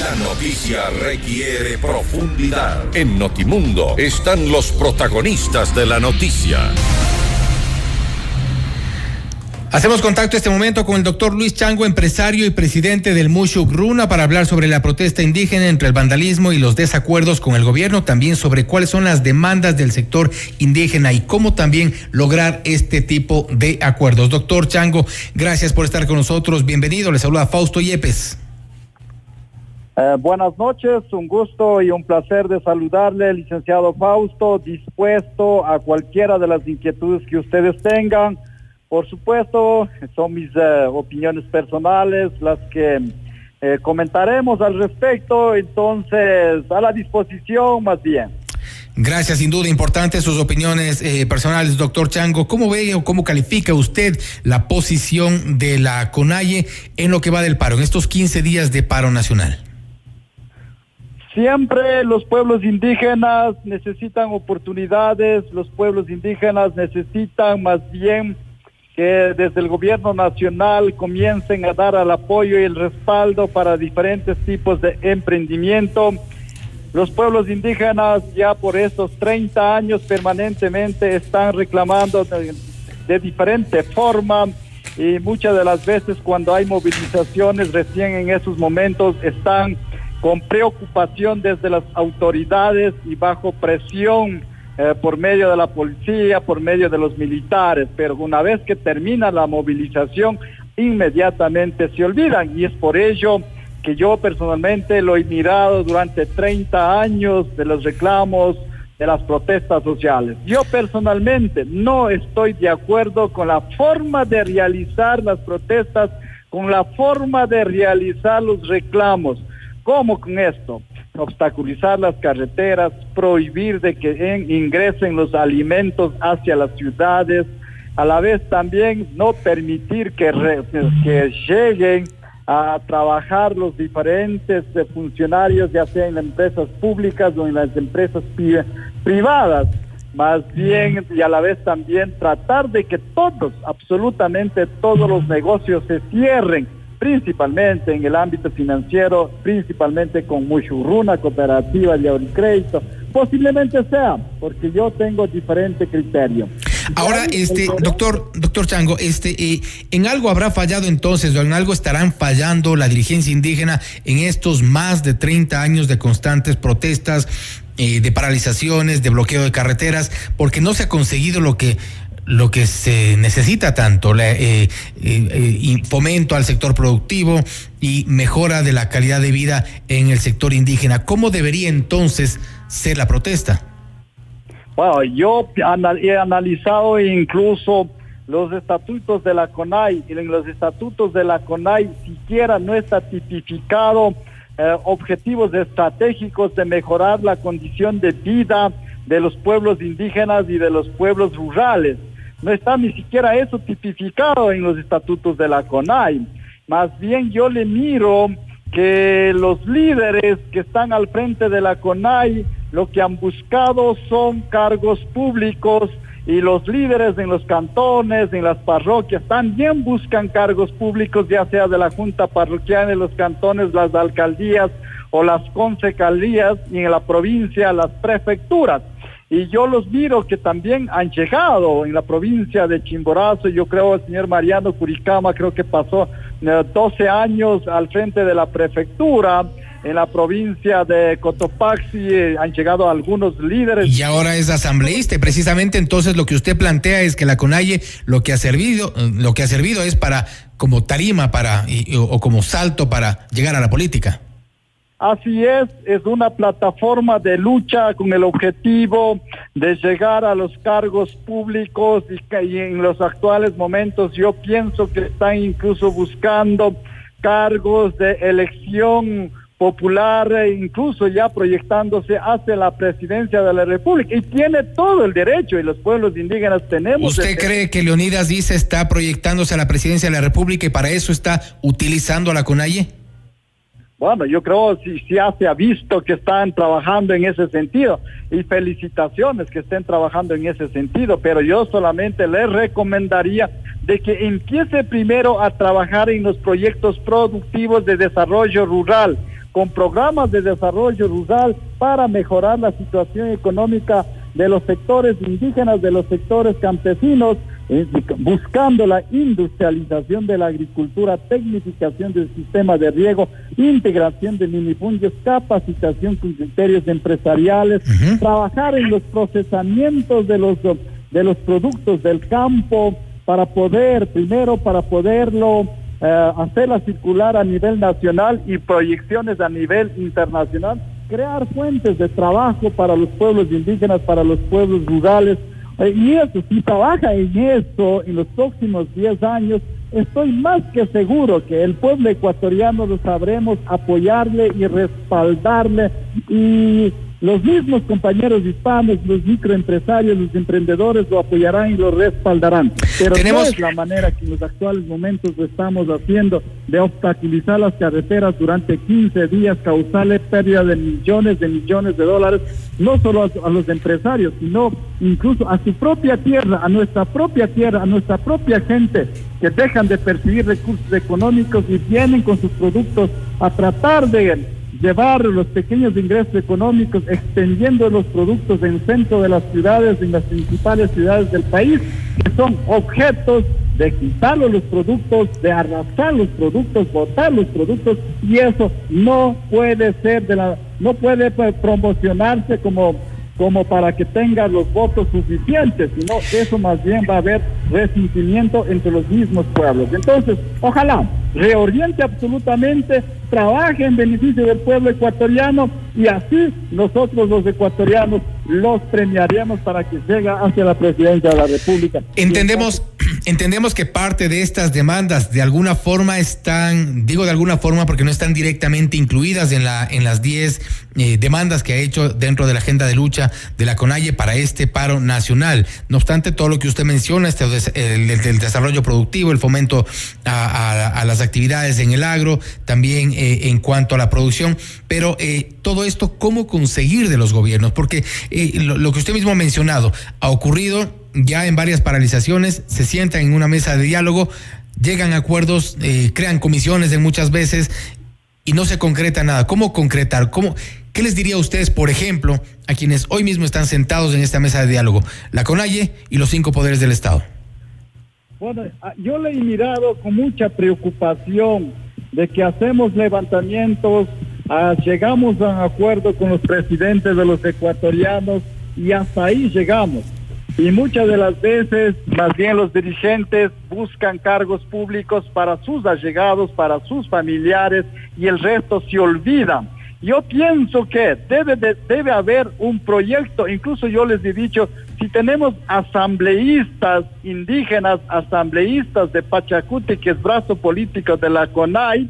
La noticia requiere profundidad. En Notimundo están los protagonistas de la noticia. Hacemos contacto este momento con el doctor Luis Chango, empresario y presidente del Muxugruna, para hablar sobre la protesta indígena, entre el vandalismo y los desacuerdos con el gobierno, también sobre cuáles son las demandas del sector indígena y cómo también lograr este tipo de acuerdos. Doctor Chango, gracias por estar con nosotros. Bienvenido. Le saluda Fausto Yepes. Buenas noches, un gusto y un placer de saludarle, licenciado Fausto, dispuesto a cualquiera de las inquietudes que ustedes tengan. Por supuesto, son mis opiniones personales las que comentaremos al respecto, entonces a la disposición más bien. Gracias, sin duda importantes sus opiniones personales, doctor Chango. ¿Cómo ve o cómo califica usted la posición de la CONAIE en lo que va del paro, en estos 15 días de paro nacional? Siempre los pueblos indígenas necesitan oportunidades, los pueblos indígenas necesitan más bien que desde el gobierno nacional comiencen a dar el apoyo y el respaldo para diferentes tipos de emprendimiento. Los pueblos indígenas ya por estos 30 años permanentemente están reclamando de diferente forma, y muchas de las veces cuando hay movilizaciones recién en esos momentos están con preocupación desde las autoridades y bajo presión por medio de la policía, por medio de los militares, pero una vez que termina la movilización, inmediatamente se olvidan, y es por ello que yo personalmente lo he mirado durante 30 años de los reclamos, de las protestas sociales. Yo personalmente no estoy de acuerdo con la forma de realizar las protestas, con la forma de realizar los reclamos. ¿Cómo con esto? Obstaculizar las carreteras, prohibir de que ingresen los alimentos hacia las ciudades, a la vez también no permitir que lleguen a trabajar los diferentes funcionarios, ya sea en las empresas públicas o en las empresas privadas, más bien, y a la vez también tratar de que todos, absolutamente todos los negocios se cierren, principalmente en el ámbito financiero, principalmente con Muxugruna, Cooperativa de Ahorrocrédito, posiblemente sea, porque yo tengo diferente criterio. Ahora, doctor Chango, en algo habrá fallado entonces, o en algo estarán fallando la dirigencia indígena en estos más de 30 años de constantes protestas, de paralizaciones, de bloqueo de carreteras, porque no se ha conseguido lo que se necesita tanto, fomento al sector productivo y mejora de la calidad de vida en el sector indígena. ¿Cómo debería entonces ser la protesta? Bueno, yo he analizado incluso los estatutos de la CONAI, y en los estatutos de la CONAI siquiera no está tipificado objetivos estratégicos de mejorar la condición de vida de los pueblos indígenas y de los pueblos rurales. No está ni siquiera eso tipificado en los estatutos de la CONAI. Más bien yo le miro que los líderes que están al frente de la CONAI lo que han buscado son cargos públicos, y los líderes en los cantones, en las parroquias, también buscan cargos públicos, ya sea de la junta parroquial en los cantones, las alcaldías o las concejalías, y en la provincia las prefecturas. Y yo los miro que también han llegado en la provincia de Chimborazo. Yo creo el señor Mariano Curicama creo que pasó 12 años al frente de la prefectura. En la provincia de Cotopaxi han llegado algunos líderes. Y ahora es asambleísta. Precisamente entonces lo que usted plantea es que la CONAIE lo que ha servido es para como tarima o como salto para llegar a la política. Así es una plataforma de lucha con el objetivo de llegar a los cargos públicos, y en los actuales momentos yo pienso que están incluso buscando cargos de elección popular, incluso ya proyectándose hacia la presidencia de la República, y tiene todo el derecho, y los pueblos indígenas tenemos... ¿Usted cree que Leonidas Dice está proyectándose a la presidencia de la República y para eso está utilizando a la CONAIE? Bueno, yo creo que sí se ha visto que están trabajando en ese sentido, y felicitaciones que estén trabajando en ese sentido, pero yo solamente les recomendaría de que empiece primero a trabajar en los proyectos productivos de desarrollo rural, con programas de desarrollo rural para mejorar la situación económica de los sectores indígenas, de los sectores campesinos, buscando la industrialización de la agricultura, tecnificación del sistema de riego, integración de minifundios, capacitación con criterios empresariales, trabajar en los procesamientos de los productos del campo para poderlo hacerla circular a nivel nacional y proyecciones a nivel internacional, crear fuentes de trabajo para los pueblos indígenas, para los pueblos rurales. Y eso, si trabaja en eso en los próximos 10 años, estoy más que seguro que el pueblo ecuatoriano lo sabremos apoyarle y respaldarle, y los mismos compañeros hispanos, los microempresarios, los emprendedores lo apoyarán y lo respaldarán. Pero no es la manera que en los actuales momentos lo estamos haciendo, de obstaculizar las carreteras durante 15 días, causarle pérdida de millones de dólares, no solo a los empresarios, sino incluso a su propia tierra, a nuestra propia gente, que dejan de percibir recursos económicos y vienen con sus productos a tratar de llevar los pequeños ingresos económicos, extendiendo los productos en el centro de las ciudades, en las principales ciudades del país, que son objetos de quitarlos los productos, de arrastrar los productos, botar los productos, y eso no puede ser no puede promocionarse como para que tenga los votos suficientes, sino eso más bien va a haber resentimiento entre los mismos pueblos. Entonces, ojalá reoriente absolutamente, trabaje en beneficio del pueblo ecuatoriano, y así nosotros los ecuatorianos los premiaremos para que llegue hacia la presidencia de la República. Entendemos que parte de estas demandas de alguna forma están, digo de alguna forma porque no están directamente incluidas en las 10 demandas que ha hecho dentro de la agenda de lucha de la CONAIE para este paro nacional. No obstante, todo lo que usted menciona, el desarrollo productivo, el fomento a las actividades en el agro, también en cuanto a la producción, pero todo esto, ¿cómo conseguir de los gobiernos? Porque lo que usted mismo ha mencionado ha ocurrido ya en varias paralizaciones, se sientan en una mesa de diálogo, llegan a acuerdos, crean comisiones de muchas veces y no se concreta nada. ¿Cómo concretar? ¿Qué les diría a ustedes, por ejemplo, a quienes hoy mismo están sentados en esta mesa de diálogo, la CONAIE y los 5 poderes del Estado? Bueno, yo le he mirado con mucha preocupación de que hacemos levantamientos, llegamos a un acuerdo con los presidentes de los ecuatorianos y hasta ahí llegamos. Y muchas de las veces, más bien los dirigentes buscan cargos públicos para sus allegados, para sus familiares, y el resto se olvidan. Yo pienso que debe haber un proyecto, incluso yo les he dicho, si tenemos asambleístas indígenas, asambleístas de Pachacuti, que es brazo político de la CONAIE,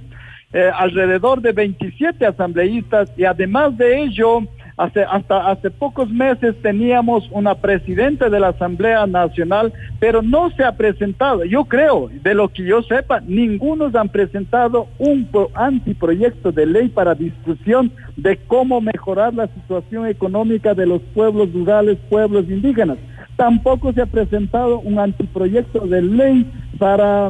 alrededor de 27 asambleístas, y además de ello, hasta hace pocos meses teníamos una presidenta de la Asamblea Nacional, pero no se ha presentado. Yo creo, de lo que yo sepa, ninguno han presentado un anteproyecto de ley para discusión de cómo mejorar la situación económica de los pueblos rurales, pueblos indígenas. Tampoco se ha presentado un anteproyecto de ley para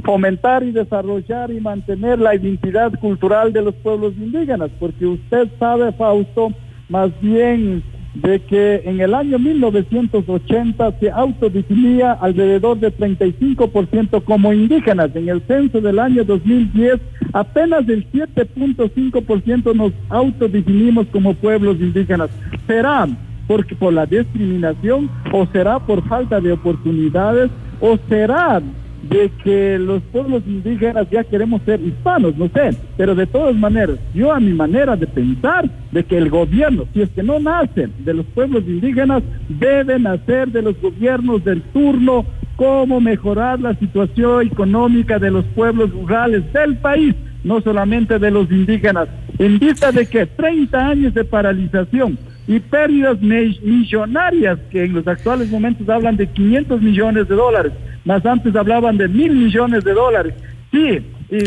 fomentar y desarrollar y mantener la identidad cultural de los pueblos indígenas, porque usted sabe, Fausto, más bien de que en el año 1980 se autodefinía alrededor de 35% como indígenas. En el censo del año 2010 apenas el 7.5% nos autodefinimos como pueblos indígenas. ¿Será porque por la discriminación, o será por falta de oportunidades, o será de que los pueblos indígenas ya queremos ser hispanos? No sé, pero de todas maneras, yo a mi manera de pensar, de que el gobierno, si es que no nace de los pueblos indígenas, debe nacer de los gobiernos del turno, cómo mejorar la situación económica de los pueblos rurales del país, no solamente de los indígenas, en vista de que 30 años de paralización y pérdidas millonarias, que en los actuales momentos hablan de 500 millones de dólares, más antes hablaban de 1.000 millones de dólares. Sí.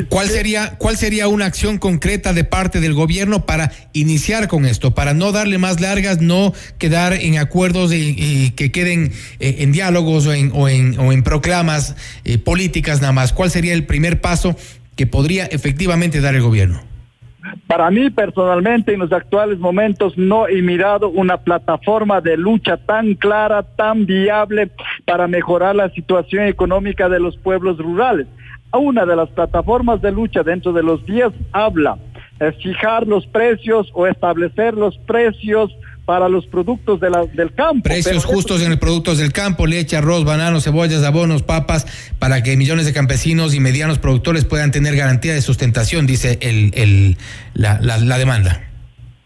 ¿Cuál sería una acción concreta de parte del gobierno para iniciar con esto, para no darle más largas, no quedar en acuerdos y que queden en diálogos o en proclamas políticas nada más? ¿Cuál sería el primer paso que podría efectivamente dar el gobierno? Para mí personalmente en los actuales momentos no he mirado una plataforma de lucha tan clara, tan viable para mejorar la situación económica de los pueblos rurales. Una de las plataformas de lucha dentro de los 10 habla fijar los precios o establecer los precios para los productos del campo. Precios justos en los productos del campo, leche, arroz, bananos, cebollas, abonos, papas, para que millones de campesinos y medianos productores puedan tener garantía de sustentación, dice la demanda.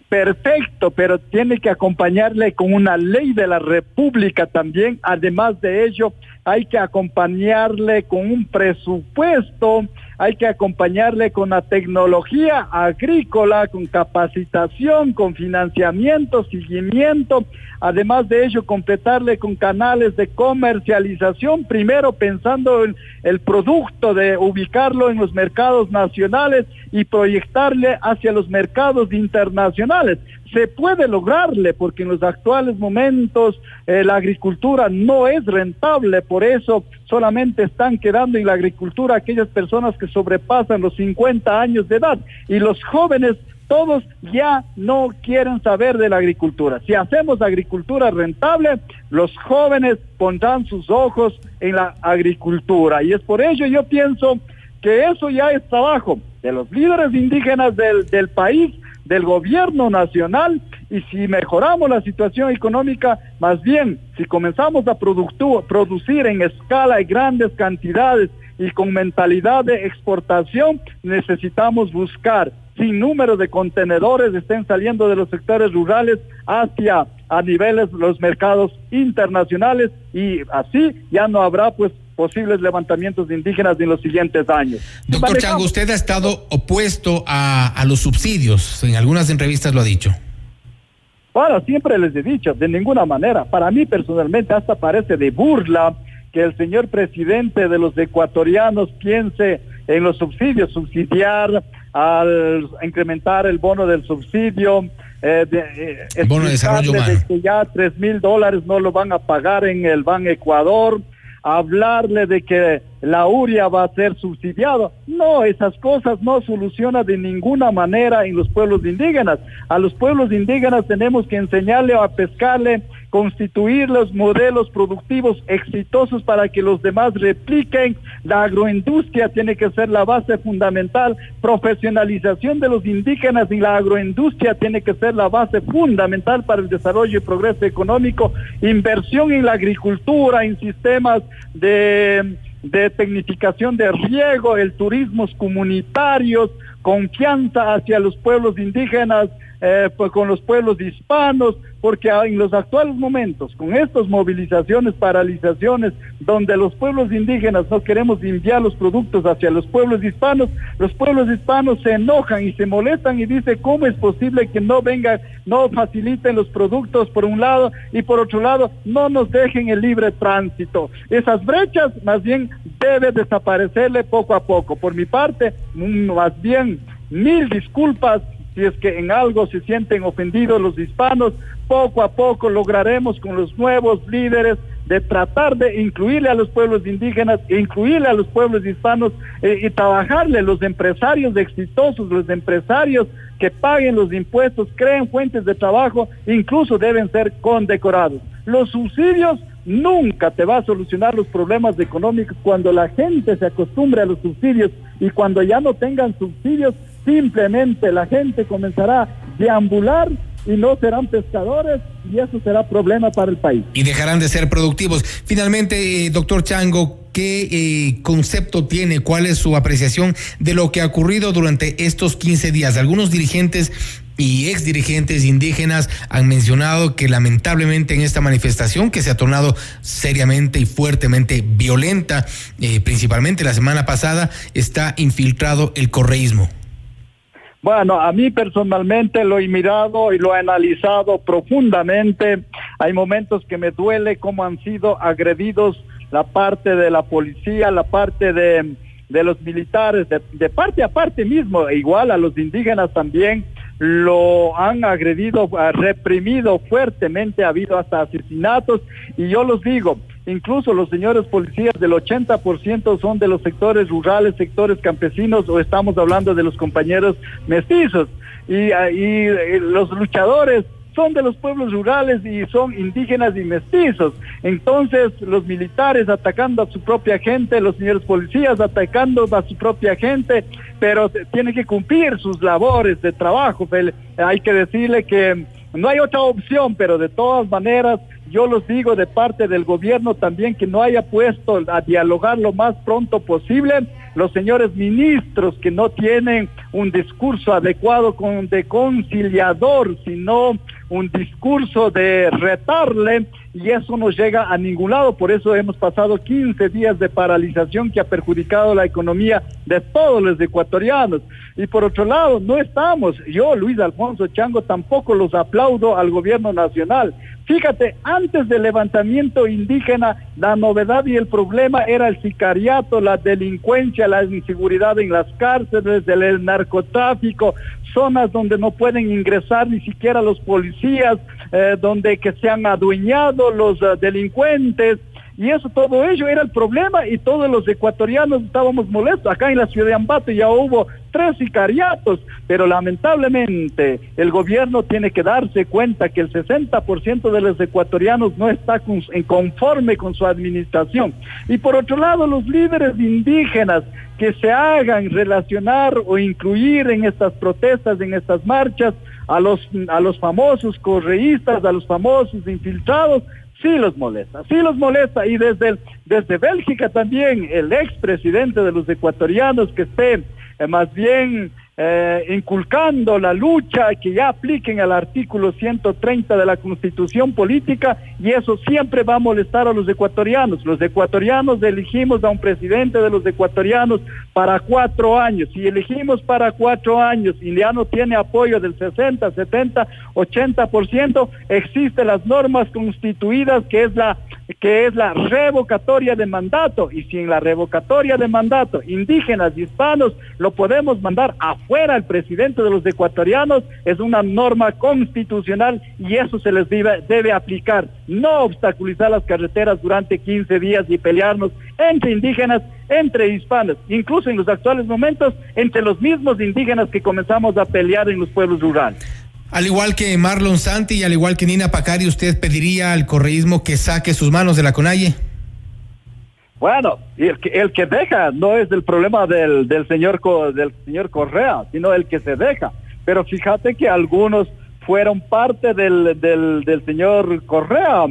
Perfecto, pero tiene que acompañarle con una ley de la República también. Además de ello, hay que acompañarle con un presupuesto, hay que acompañarle con la tecnología agrícola, con capacitación, con financiamiento, seguimiento. Además de ello, completarle con canales de comercialización, primero pensando en el producto, de ubicarlo en los mercados nacionales y proyectarle hacia los mercados internacionales. Se puede lograrle porque en los actuales momentos la agricultura no es rentable, por eso solamente están quedando en la agricultura aquellas personas que sobrepasan los 50 años de edad, y los jóvenes todos ya no quieren saber de la agricultura. Si hacemos agricultura rentable, los jóvenes pondrán sus ojos en la agricultura, y es por ello yo pienso que eso ya es trabajo de los líderes indígenas del país, del gobierno nacional, y si mejoramos la situación económica, más bien, si comenzamos a producir en escala y grandes cantidades y con mentalidad de exportación, necesitamos buscar sin número de contenedores estén saliendo de los sectores rurales hacia a niveles los mercados internacionales, y así ya no habrá pues posibles levantamientos de indígenas en los siguientes años. Doctor Chango, usted ha estado opuesto a los subsidios, en algunas entrevistas lo ha dicho. Bueno, siempre les he dicho, de ninguna manera. Para mí personalmente hasta parece de burla que el señor presidente de los ecuatorianos piense en los subsidios, subsidiar, al incrementar el bono del subsidio, bono de desarrollo humano, de que ya $3,000 no lo van a pagar en el Ban Ecuador, hablarle de que la uria va a ser subsidiado. No, esas cosas no solucionan de ninguna manera en los pueblos indígenas. A los pueblos indígenas tenemos que enseñarle a pescarle, constituir los modelos productivos exitosos para que los demás repliquen. La agroindustria tiene que ser la base fundamental, profesionalización de los indígenas en la agroindustria tiene que ser la base fundamental para el desarrollo y progreso económico, inversión en la agricultura, en sistemas de tecnificación de riego, el turismo comunitarios, confianza hacia los pueblos indígenas, pues con los pueblos hispanos, porque en los actuales momentos, con estas movilizaciones, paralizaciones, donde los pueblos indígenas no queremos enviar los productos hacia los pueblos hispanos se enojan y se molestan y dicen cómo es posible que no vengan, no faciliten los productos por un lado y por otro lado no nos dejen el libre tránsito. Esas brechas más bien debe desaparecerle poco a poco. Por mi parte, más bien 1000 disculpas si es que en algo se sienten ofendidos los hispanos. Poco a poco lograremos con los nuevos líderes de tratar de incluirle a los pueblos indígenas, incluirle a los pueblos hispanos y trabajarle los empresarios exitosos, los empresarios que paguen los impuestos, creen fuentes de trabajo, incluso deben ser condecorados. Los subsidios nunca te va a solucionar los problemas económicos. Cuando la gente se acostumbre a los subsidios y cuando ya no tengan subsidios, simplemente la gente comenzará a deambular y no serán pescadores, y eso será problema para el país. Y dejarán de ser productivos. Finalmente, doctor Chango, ¿qué concepto tiene? ¿Cuál es su apreciación de lo que ha ocurrido durante estos 15 días? Algunos dirigentes y exdirigentes indígenas han mencionado que lamentablemente en esta manifestación, que se ha tornado seriamente y fuertemente violenta, principalmente la semana pasada, está infiltrado el correísmo. Bueno, a mí personalmente lo he mirado y lo he analizado profundamente. Hay momentos que me duele cómo han sido agredidos la parte de la policía, la parte de los militares, de parte a parte mismo, e igual a los indígenas también lo han agredido, reprimido fuertemente, ha habido hasta asesinatos, y yo los digo, incluso los señores policías del 80% son de los sectores rurales, sectores campesinos, o estamos hablando de los compañeros mestizos, y los luchadores son de los pueblos rurales y son indígenas y mestizos. Entonces, los militares atacando a su propia gente, los señores policías atacando a su propia gente, pero tienen que cumplir sus labores de trabajo. Hay que decirle que no hay otra opción, pero de todas maneras, yo los digo de parte del gobierno también que no haya puesto a dialogar lo más pronto posible los señores ministros que no tienen un discurso adecuado de conciliador, sino un discurso de retarle, y eso no llega a ningún lado. Por eso hemos pasado 15 días de paralización que ha perjudicado la economía de todos los ecuatorianos. Y por otro lado, yo, Luis Alfonso Chango, tampoco los aplaudo al gobierno nacional. Fíjate, antes del levantamiento indígena, la novedad y el problema era el sicariato, la delincuencia, la inseguridad en las cárceles, el narcotráfico, zonas donde no pueden ingresar ni siquiera los policías, donde que se han adueñado los delincuentes. Y todo ello era el problema, y todos los ecuatorianos estábamos molestos. Acá en la ciudad de Ambato ya hubo 3 sicariatos, pero lamentablemente el gobierno tiene que darse cuenta que el 60% de los ecuatorianos no está conforme con su administración. Y por otro lado, los líderes indígenas que se hagan relacionar o incluir en estas protestas, en estas marchas, a los famosos correístas, a los famosos infiltrados, sí los molesta, y desde Bélgica también el expresidente de los ecuatorianos que esté más bien inculcando la lucha, que ya apliquen el artículo 130 de la Constitución Política, y eso siempre va a molestar a los ecuatorianos. Los ecuatorianos elegimos a un presidente de los ecuatorianos para 4 años, y elegimos para 4 años y ya no tiene apoyo del 60, 70, 80%, existen las normas constituidas que es la revocatoria de mandato, y si en la revocatoria de mandato indígenas y hispanos lo podemos mandar afuera el presidente de los ecuatorianos, es una norma constitucional y eso se les debe aplicar, no obstaculizar las carreteras durante 15 días y pelearnos entre indígenas, entre hispanos, incluso en los actuales momentos entre los mismos indígenas que comenzamos a pelear en los pueblos rurales. Al igual que Marlon Santi y al igual que Nina Pacari, ¿usted pediría al correísmo que saque sus manos de la CONAIE? Bueno, el que deja no es el problema del señor Correa, sino el que se deja. Pero fíjate que algunos fueron parte del señor Correa,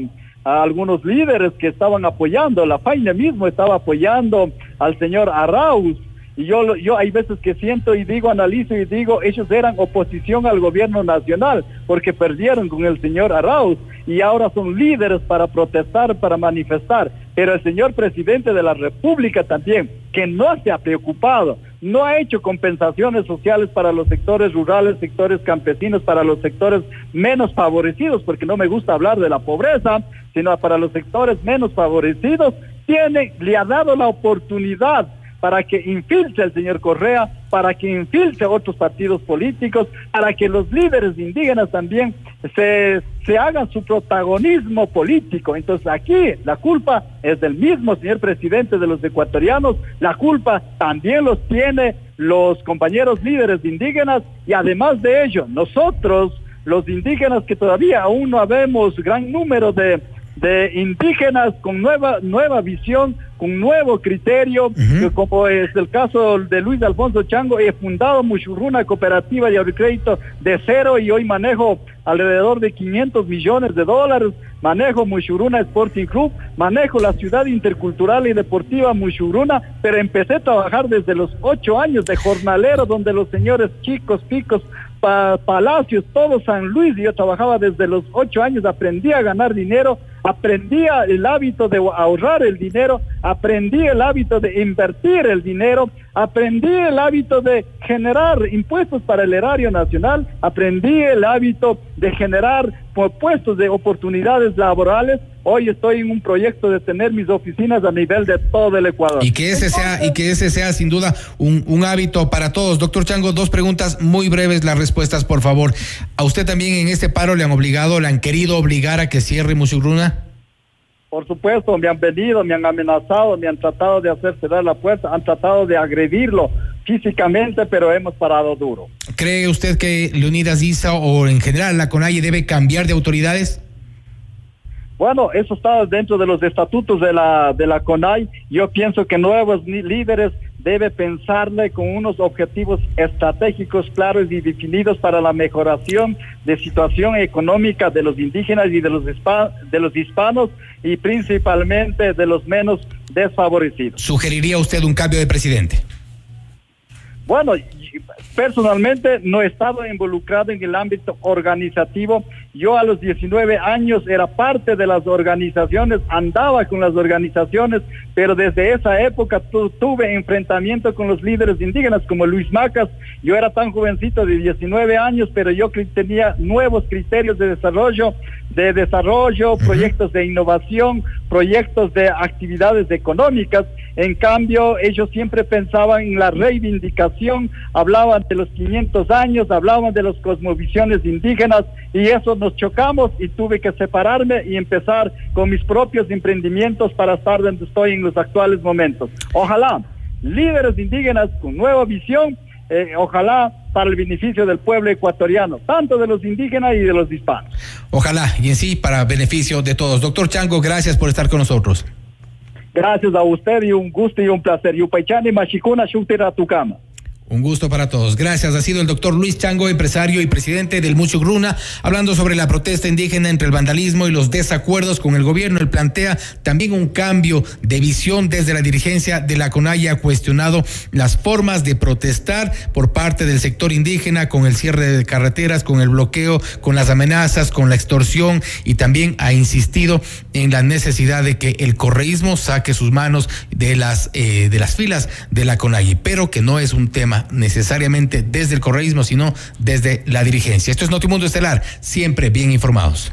algunos líderes que estaban apoyando, la FAINE mismo estaba apoyando al señor Arauz. Y yo hay veces que siento y digo, analizo y digo, ellos eran oposición al gobierno nacional porque perdieron con el señor Arauz y ahora son líderes para protestar, para manifestar. Pero el señor presidente de la República también, que no se ha preocupado, no ha hecho compensaciones sociales para los sectores rurales, sectores campesinos, para los sectores menos favorecidos, porque no me gusta hablar de la pobreza, sino para los sectores menos favorecidos, le ha dado la oportunidad para que infiltre el señor Correa, para que infiltre otros partidos políticos, para que los líderes indígenas también se hagan su protagonismo político. Entonces aquí la culpa es del mismo señor presidente de los ecuatorianos, la culpa también los tiene los compañeros líderes indígenas, y además de ello, nosotros, los indígenas que todavía aún no vemos gran número de indígenas con nueva visión, con nuevo criterio, como es el caso de Luis Alfonso Chango. He fundado Mushurruna Cooperativa de Ahorrocrédito de cero y hoy manejo alrededor de $500 millones, manejo Mushurruna Sporting Club, manejo la ciudad intercultural y deportiva Mushurruna, pero empecé a trabajar desde los 8 años de jornalero, donde los señores Chicos, Picos, Palacios, todo San Luis, y yo trabajaba desde los 8 años, aprendí a ganar dinero, aprendí el hábito de ahorrar el dinero, aprendí el hábito de invertir el dinero, aprendí el hábito de generar impuestos para el erario nacional, aprendí el hábito de generar puestos de oportunidades laborales. Hoy estoy en un proyecto de tener mis oficinas a nivel de todo el Ecuador. Y que ese sea sin duda un hábito para todos. Doctor Chango, 2 preguntas muy breves, las respuestas, por favor. ¿A usted también en este paro le han querido obligar a que cierre Mushurruna? Por supuesto, me han venido, me han amenazado, me han tratado de hacer cerrar la puerta, han tratado de agredirlo físicamente, pero hemos parado duro. ¿Cree usted que Leonidas Issa o en general la CONAIE debe cambiar de autoridades? Bueno, eso está dentro de los estatutos de la CONAIE. Yo pienso que nuevos líderes debe pensarle con unos objetivos estratégicos claros y definidos para la mejoración de situación económica de los indígenas y de los hispanos y principalmente de los menos desfavorecidos. ¿Sugeriría usted un cambio de presidente? Bueno, personalmente no he estado involucrado en el ámbito organizativo. Yo a los 19 años era parte de las organizaciones, andaba con las organizaciones, pero desde esa época tuve enfrentamiento con los líderes indígenas como Luis Macas. Yo era tan jovencito de 19 años, pero yo tenía nuevos criterios de desarrollo, proyectos de innovación, proyectos de actividades económicas. En cambio, ellos siempre pensaban en la reivindicación, hablaban de los 500 años, hablaban de las cosmovisiones indígenas, y eso nos chocamos y tuve que separarme y empezar con mis propios emprendimientos para estar donde estoy en los actuales momentos. Ojalá líderes indígenas con nueva visión, ojalá para el beneficio del pueblo ecuatoriano, tanto de los indígenas y de los hispanos. Ojalá, y en sí para beneficio de todos. Doctor Chango, gracias por estar con nosotros. Gracias a usted y un gusto y un placer. Yupaychani Machicuna Shutira Tucama. Un gusto para todos. Gracias. Ha sido el doctor Luis Chango, empresario y presidente del Mushuk Runa, hablando sobre la protesta indígena entre el vandalismo y los desacuerdos con el gobierno. Él plantea también un cambio de visión desde la dirigencia de la CONAIE. Ha cuestionado las formas de protestar por parte del sector indígena con el cierre de carreteras, con el bloqueo, con las amenazas, con la extorsión, y también ha insistido en la necesidad de que el correísmo saque sus manos de las filas de la CONAIE, pero que no es un tema necesariamente desde el correísmo, sino desde la dirigencia. Esto es Notimundo Estelar, siempre bien informados.